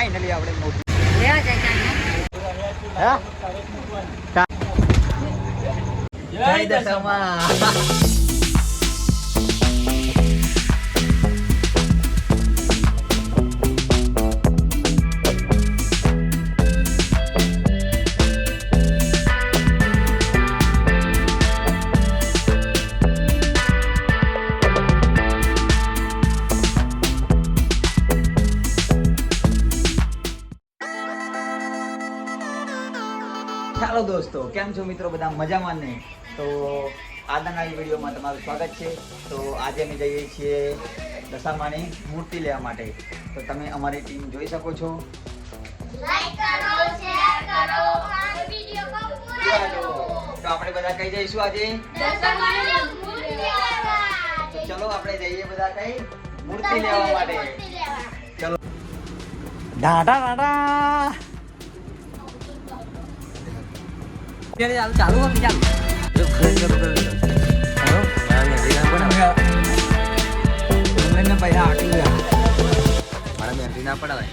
Finally આપણે મોટી જય દશામાં ચાલો દોસ્તો, કેમ છો મિત્રો? બધા મજામાં ને? તો આજના વિડીયોમાં તમારું સ્વાગત છે. તો આજે અમે જઈએ છીએ દશામાની મૂર્તિ લેવા માટે. તો તમે અમારી ટીમ જોઈ શકો છો. લાઈક કરો, શેર કરો, વિડિયો કો પૂરા જો. તો આપણે બધા કઈ જઈશું આજે? દશામાની મૂર્તિ લેવા. તો ચલો આપણે જઈએ બધા કઈ મૂર્તિ લેવા માટે. ચલો ડાડા ડાડા ચાલુ ચાલુ પૈસા આટી ગયા મારા બેટરી ના પડાવે.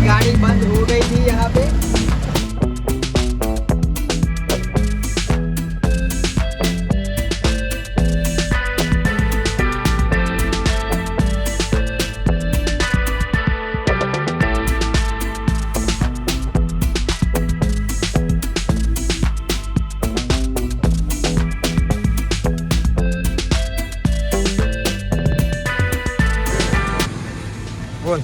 गाड़ी बंद हो गई थी यहाँ पे. बोल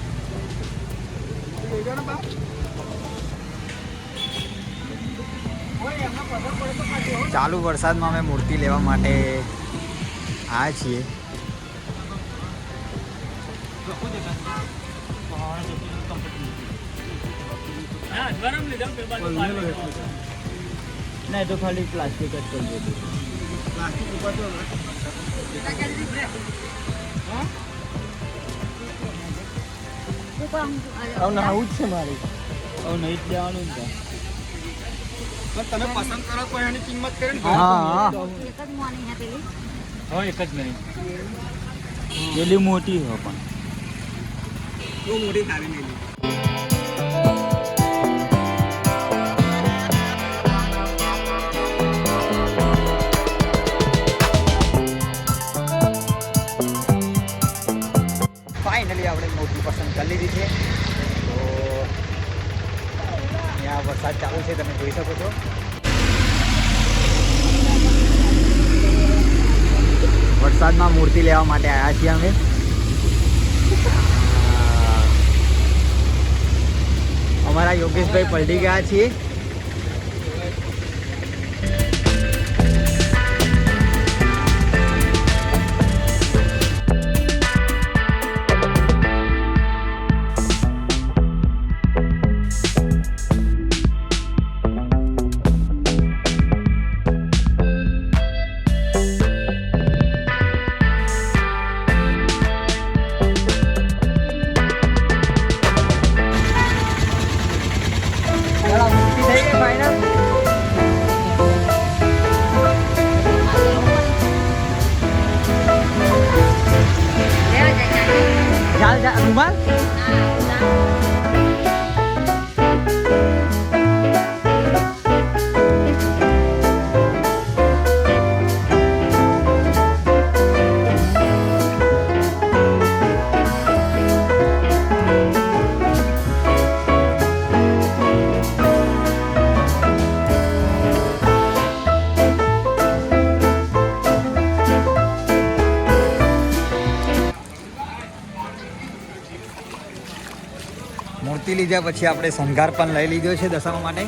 ચાલુ વરસાદમાં અમે મૂર્તિ લેવા માટે આવ્યા છીએ. નહીં તો ખાલી પ્લાસ્ટિક જ કરી દીધું. આવું જ છે મારી. આવું નહીં જ લેવાનું ને તમે પસંદ કરો તો એની કિંમત કરી. હા એક જ મોની હે પેલી. હા એક જ નહીં પેલી મોટી હો પણ બહુ મોટી સારી નહીં. ફાઇનલી આપણે મોટી પસંદ કરી લીધી છે. તો અહીંયા વરસાદ ચાલુ છે, તમે જોઈ શકો છો. વરસાદમાં મૂર્તિ લેવા માટે આવ્યા છીએ અમે. અમારા યોગેશભાઈ પલટી ગયા છીએ. રૂમાલ મૂર્તિ લીધા પછી આપણે શણગાર પણ લઈ લીધો છે દશામા માટે.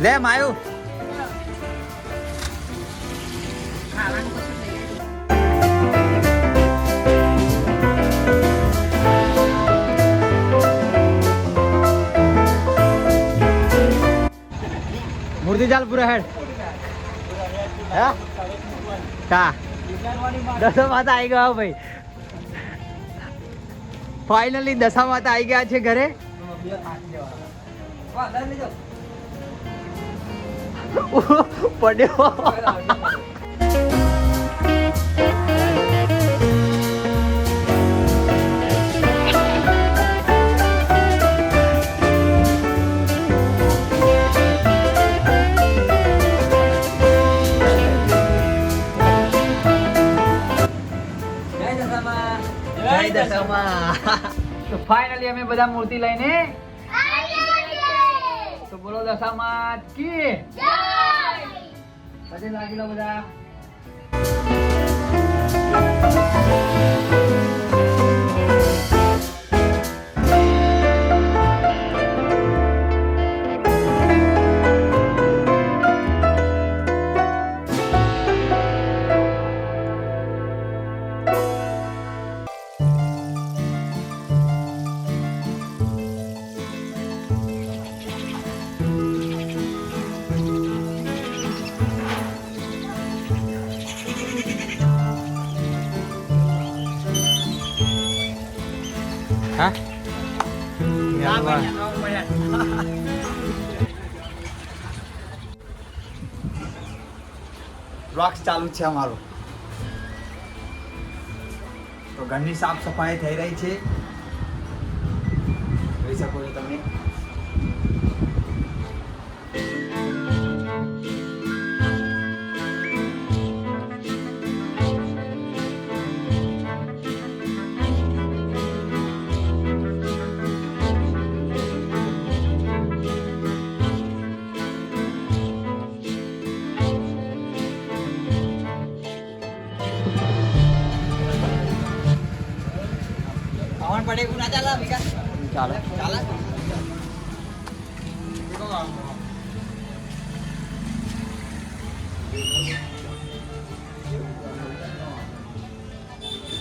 લે માયુ જલ્દી ચાલ પૂરા હેડ હા કા દસમા માતા આવી ગયા ભાઈ ફાઇનલી દસમા માતા આવી ગયા છે ઘરે પડ્યો તો ફાઇનલી અમે બધા મૂર્તિ લઈને તો બોલો દશામાં કી પછી લાગી લો બધા હા વ્લોગ્સ ચાલુ છે અમારું તો ઘરની સાફ સફાઈ થઈ રહી છે જોઈ શકો છો તમે પડે ગુના ચાલે વિકા ચાલે ચાલે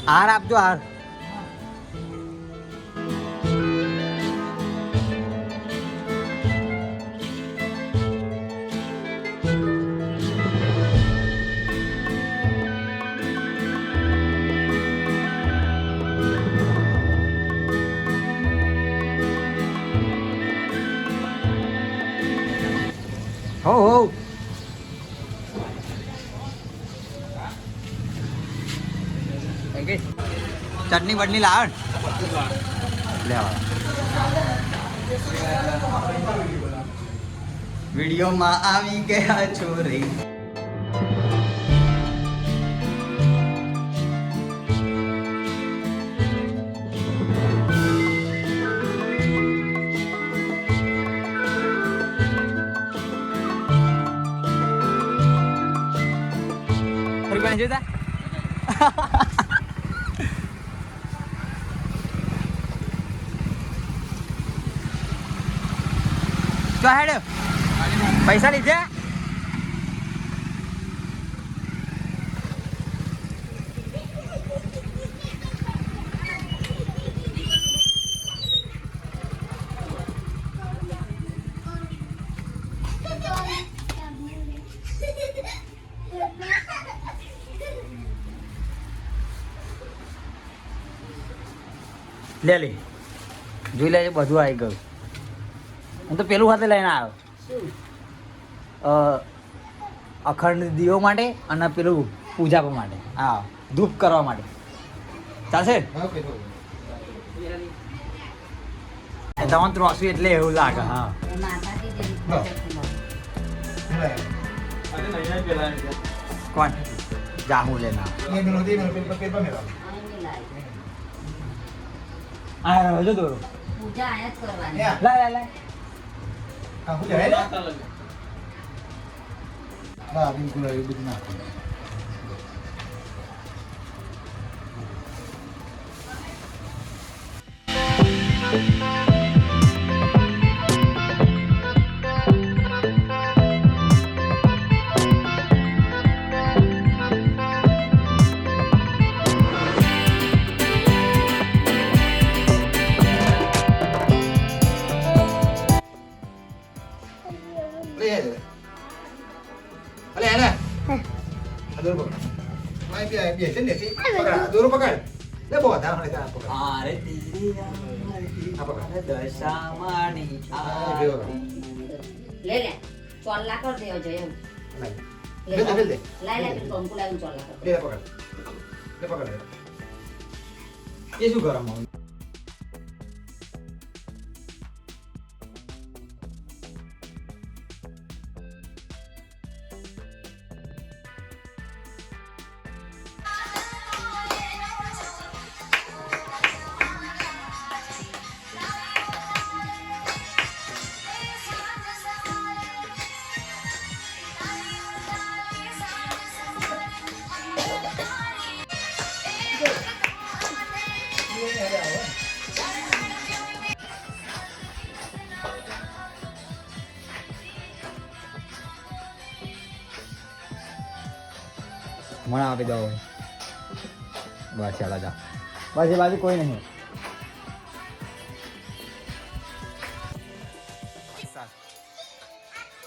હાર આપજો હાર હો હો ચટણી બટની લાવ લેવા વિડીયોમાં આવી ગયા છોરી જોતા તો હેડ પૈસા લીધે લે લે જોઈ લેજે બધું આવી ગયું હું તો પેલું હાથે લઈને આવ્યો અખંડ દીવો માટે અને પેલું પૂજા માટે હા ધૂપ કરવા માટે ચાલશે તમને ત્રોસી એટલે એવું લાગે હા કોણ જાહું લેના આ રહ્યો દોરો પૂજા આયા જ કરવાની લાય લાય હા પૂજા હે હા બિલકુલ એ બધું નાખો બેસે બેસી પકડ દોરો પકડ લે બહુ વધારે મને આ પકડ આરતી આરતી દશામાની આરતી લે લે ચોલ્લા કર દેવો જોઈએ એમ લે દે લે લાય પેલું કંકુ લાવીને ચોલ્લા કર લે પકડ લે પકડ એ શું કરવામાં આવ્યું? મને આપી દો બસ ચાલો જા બસ એ બાજુ કોઈ નહીં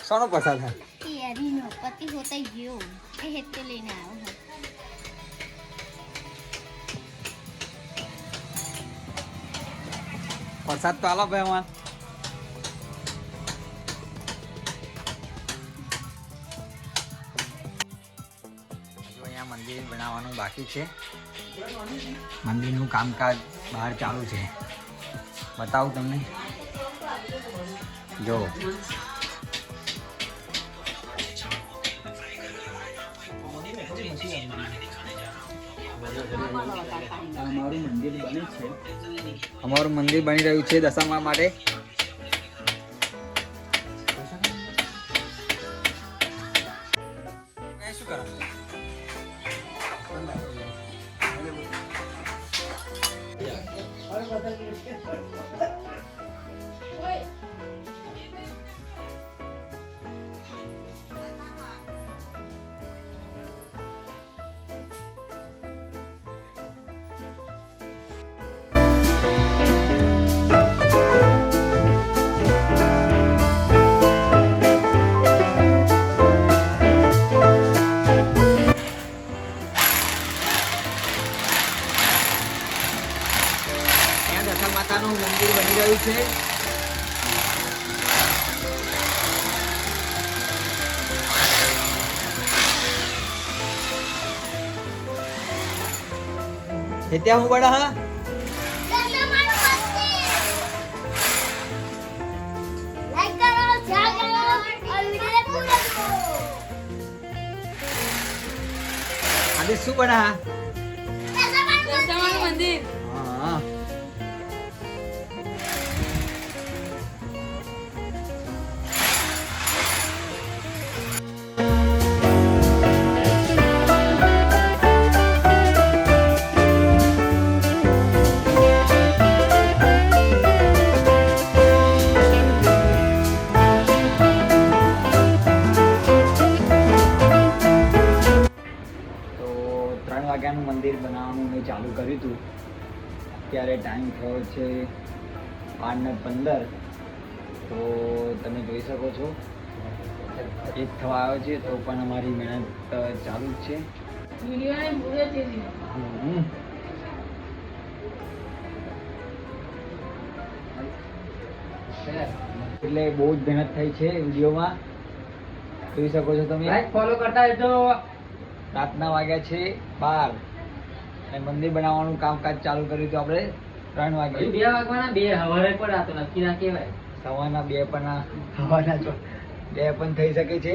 સોનો પસાર થાય કેરીનો પતિ હોતા ગયો એ હેતે લઈને આવ્યો વરસાદ તો આલો ભાઈ અમાર હજુ અહીંયા મંદિર બનાવવાનું બાકી છે મંદિરનું કામકાજ બહાર ચાલુ છે બતાવું તમને જો અમારું મંદિર બની રહ્યું છે દશામા માટે શું કરો માતાનું મંદિર બની રહ્યું છે ત્યાં હું બડા હા આજે શું બના મંદિર હા વાગ્યાનું મંદિર બનાવવાનું મેં ચાલુ કર્યું હતું અત્યારે ટાઈમ થયો છે 8:15 તો તમે જોઈ શકો છો 1 થવા આવ્યો છે તો પણ અમારી મહેનત ચાલુ જ છે એટલે બહુ જ મહેનત થઈ છે વિડીયોમાં જોઈ શકો છો તમે ફોલો કરતા રહેજો રાતના વાગ્યા છે 12 અને મંદિર બનાવવાનું કામકાજ ચાલુ કર્યું હતું આપણે 3 વાગે 2 વાગવાના 2 હવારે પણ રાતો નક્કી ના કહેવાય સવારના 2 પણ થઈ શકે છે